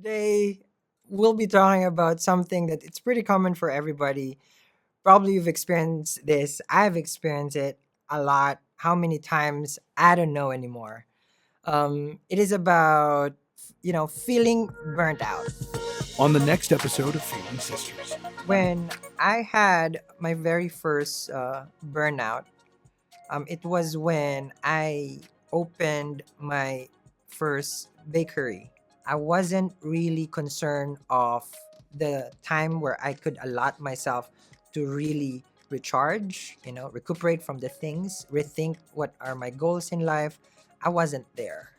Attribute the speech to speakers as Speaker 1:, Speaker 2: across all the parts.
Speaker 1: Today, we'll be talking about something that it's pretty common for everybody. Probably you've experienced this. I've experienced it a lot. How many times? I don't know anymore. It is about, feeling burnt out.
Speaker 2: On the next episode of Feeling Sisters.
Speaker 1: When I had my very first burnout, it was when I opened my first bakery. I wasn't really concerned of the time where I could allot myself to really recharge, recuperate from the things, rethink what are my goals in life. I wasn't there.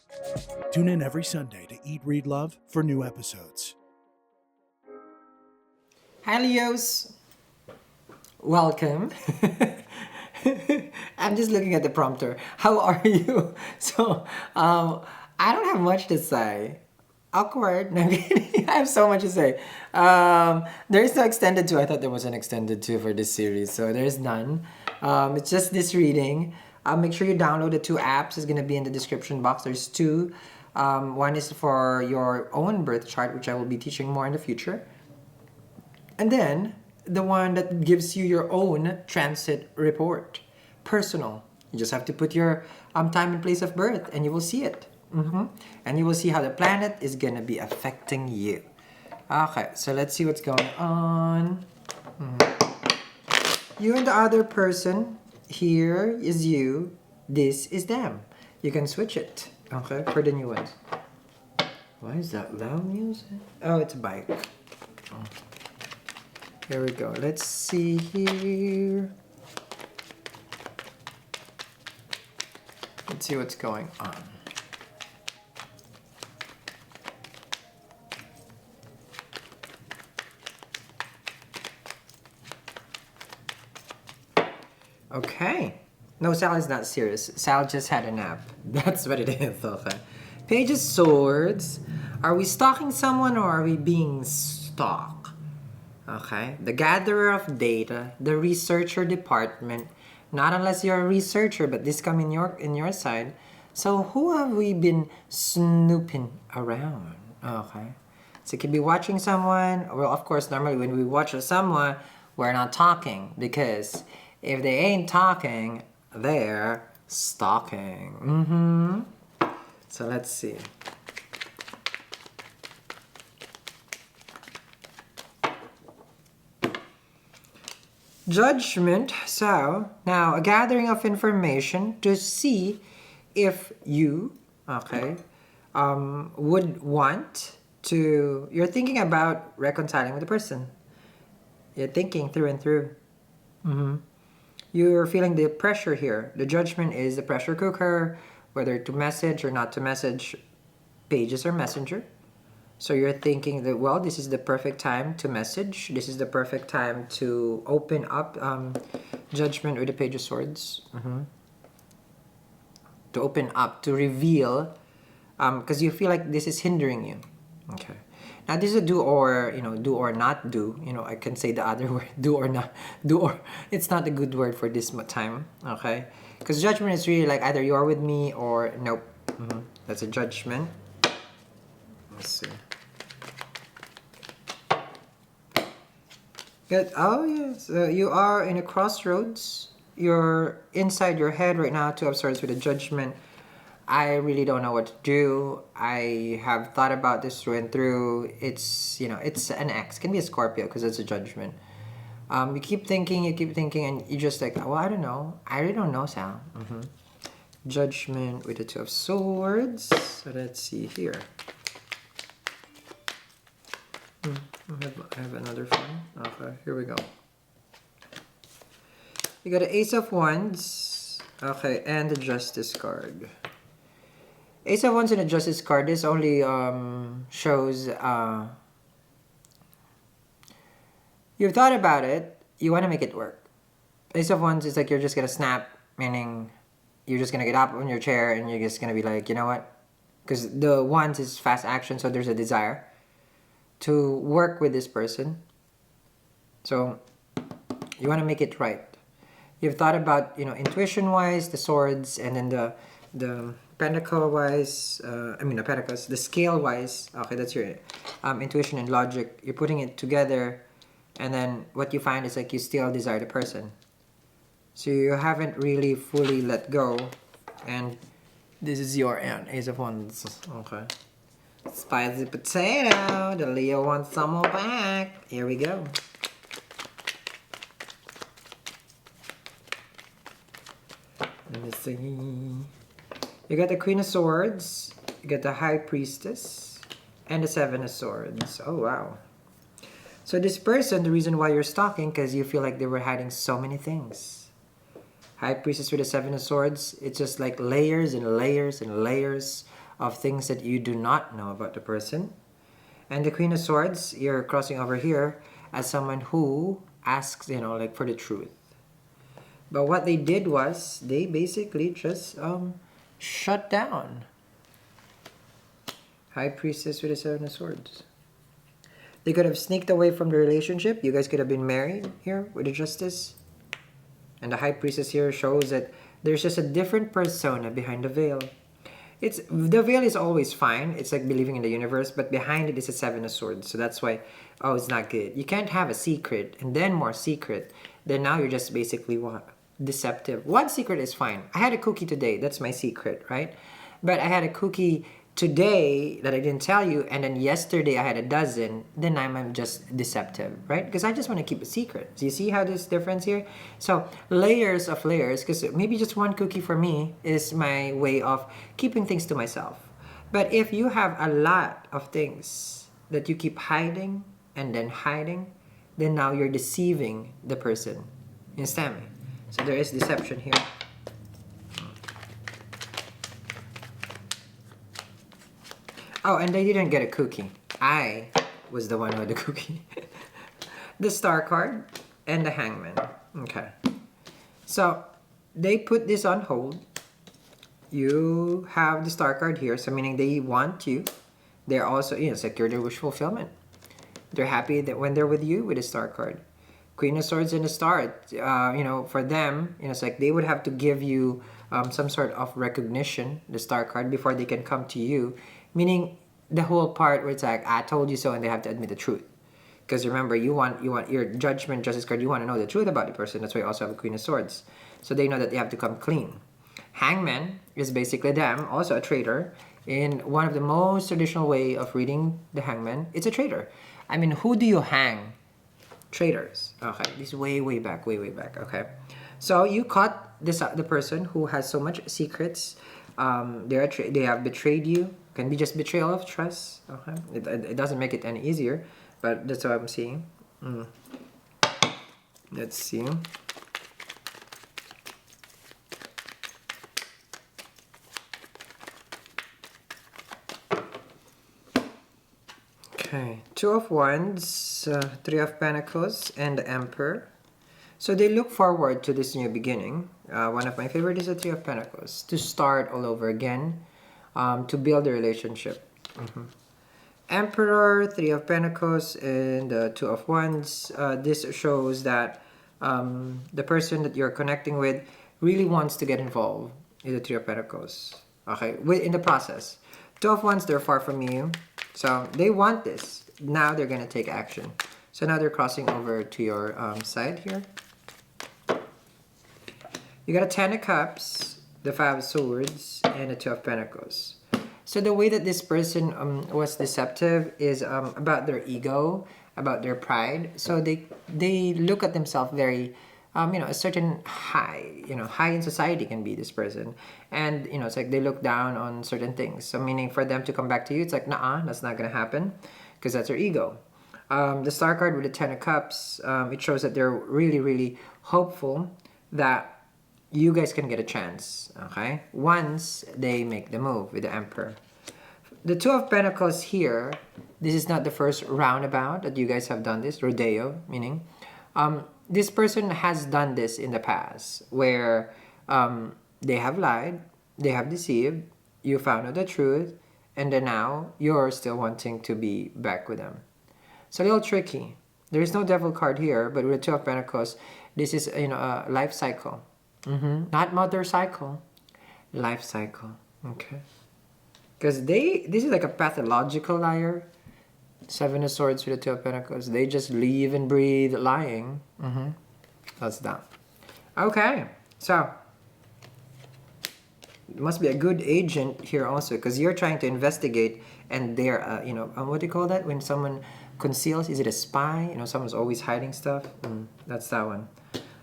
Speaker 2: Tune in every Sunday to Eat, Read, Love for new episodes.
Speaker 1: Hi, Leos. Welcome. I'm just looking at the prompter. How are you? So, I don't have much to say. Awkward. No, I'm kidding. I have so much to say. There is no extended two. I thought there was an extended two for this series, so there's none. It's just this reading. Make sure you download the two apps. It's gonna be in the description box. There's two. One is for your own birth chart, which I will be teaching more in the future. And then the one that gives you your own transit report. Personal. You just have to put your time and place of birth and you will see it. And you will see how the planet is going to be affecting you. Okay, so let's see what's going on. You and the other person. Here is you. This is them. You can switch it. Okay, for the new ones. Why is that loud music? Oh, it's a bike. Oh. Here we go. Let's see here. Let's see what's going on. Okay. No, Sal is not serious. Sal just had a nap. That's what it is, okay. Page of Swords. Are we stalking someone or are we being stalked? Okay, the gatherer of data, the researcher department. Not unless you're a researcher, but this come in your side. So who have we been snooping around? Okay, so you could be watching someone. Well, of course, normally when we watch someone, we're not talking because if they ain't talking, they're stalking. So let's see. Judgment. So now a gathering of information to see if you, okay, would want to. You're thinking about reconciling with the person. You're thinking through and through. You're feeling the pressure here. The judgment is the pressure cooker, whether to message or not to message, pages or messenger. So you're thinking that, well, this is the perfect time to message. This is the perfect time to open up judgment with the Page of Swords. To open up, to reveal, because you feel like this is hindering you. Okay. Now this is a do or not do. I can say the other word, do or not, do or. It's not a good word for this time. Okay. Because judgment is really like either you're with me or nope. That's a judgment. Let's see. Good. Oh yes, you are in a crossroads. You're inside your head right now. Two of Swords with a judgment. I really don't know what to do. I have thought about this through and through. It's it's an X. It can be a Scorpio because it's a judgment. You keep thinking, and you just like, well, I don't know. I really don't know, Sal. Judgment with the Two of Swords. So let's see here. I have another phone. Okay, here we go. You got the Ace of Wands. Okay, and the Justice card. Ace of Wands and the Justice card. This only shows you've thought about it. You want to make it work. Ace of Wands is like you're just gonna snap, meaning you're just gonna get up on your chair and you're just gonna be like, you know what? Because the Wands is fast action, so there's a desire to work with this person. So you want to make it right. You've thought about, intuition wise, the swords, and then the pentacle wise, the pentacles, the scale wise. Okay, that's your intuition and logic, you're putting it together, and then what you find is like you still desire the person. So you haven't really fully let go, and this is your end, Ace of Wands. Okay. Spicy potato. The Leo wants some more back. Here we go. Let me see. You got the Queen of Swords. You got the High Priestess. And the Seven of Swords. Oh, wow. So this person, the reason why you're stalking, because you feel like they were hiding so many things. High Priestess with the Seven of Swords, it's just like layers and layers and layers of things that you do not know about the person. And the Queen of Swords, you're crossing over here as someone who asks, like for the truth. But what they did was, they basically just shut down. High Priestess with the Seven of Swords. They could have sneaked away from the relationship. You guys could have been married here with the Justice. And the High Priestess here shows that there's just a different persona behind the veil. The veil is always fine. It's like believing in the universe, but behind it is a Seven of Swords. So that's why, it's not good. You can't have a secret and then more secret. Then now you're just basically what? Deceptive. One secret is fine. I had a cookie today. That's my secret, right? But I had a cookie today that I didn't tell you, and then yesterday I had a dozen, then I'm just deceptive, right? Because I just want to keep a secret. So you see how there's difference here? So layers of layers, because maybe just one cookie for me is my way of keeping things to myself. But if you have a lot of things that you keep hiding and then hiding, then now you're deceiving the person instantly. So there is deception here. Oh, and they didn't get a cookie. I was the one with the cookie. The Star card and the Hangman. Okay. So, they put this on hold. You have the Star card here, so meaning they want you. They're also, secure their wish fulfillment. They're happy that when they're with you with the Star card. Queen of Swords and the Star, for them, it's like they would have to give you some sort of recognition, the Star card, before they can come to you. Meaning the whole part where it's like, I told you so, and they have to admit the truth. Because remember, you want your Judgment, Justice card, you want to know the truth about the person. That's why you also have a Queen of Swords. So they know that they have to come clean. Hangman is basically them, also a traitor. In one of the most traditional way of reading the Hangman, it's a traitor. I mean, who do you hang? Traitors. Okay, this is way back, way back. Okay, so you caught the person who has so much secrets. They have betrayed you. Can be just betrayal of trust. Okay, it doesn't make it any easier, but that's what I'm seeing. Let's see. Okay, Two of Wands, Three of Pentacles, and the Emperor. So they look forward to this new beginning. One of my favorite is the Three of Pentacles. To start all over again, to build a relationship. Emperor, Three of Pentacles, and Two of Wands. This shows that the person that you're connecting with really wants to get involved in the Three of Pentacles. Okay, in the process. Two of Wands, they're far from you. So they want this. Now they're going to take action. So now they're crossing over to your side here. You got a Ten of Cups, the Five of Swords, and the Two of Pentacles. So the way that this person was deceptive is about their ego, about their pride. So they look at themselves very, a certain high, high in society can be this person. And, it's like they look down on certain things. So meaning for them to come back to you, it's like, nah, that's not going to happen because that's their ego. The Star card with the Ten of Cups, it shows that they're really hopeful that you guys can get a chance, okay? Once they make the move with the Emperor. The Two of Pentacles here, this is not the first roundabout that you guys have done this, rodeo, meaning. This person has done this in the past, where they have lied, they have deceived, you found out the truth, and then now you're still wanting to be back with them. It's a little tricky. There is no Devil card here, but with the Two of Pentacles, this is a life cycle. Not motorcycle, life cycle. Okay, because this is like a pathological liar. Seven of Swords with the Two of Pentacles. They just live and breathe lying. That's that. Okay, so must be a good agent here also, because you're trying to investigate, and they're what do you call that when someone conceals? Is it a spy? Someone's always hiding stuff. That's that one.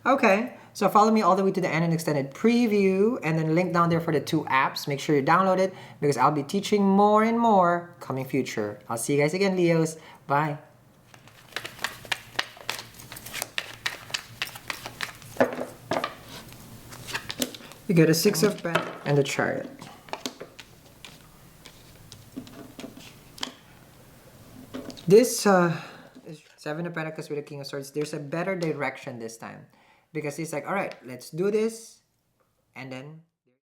Speaker 1: Okay, so follow me all the way to the end and extended preview, and then link down there for the 2 apps. Make sure you download it, because I'll be teaching more and more coming future. I'll see you guys again, Leos. Bye. You get a 6 of Pentacles and the Chariot. This is 7 of Pentacles with the King of Swords. There's a better direction this time, because he's like, all right, let's do this, and then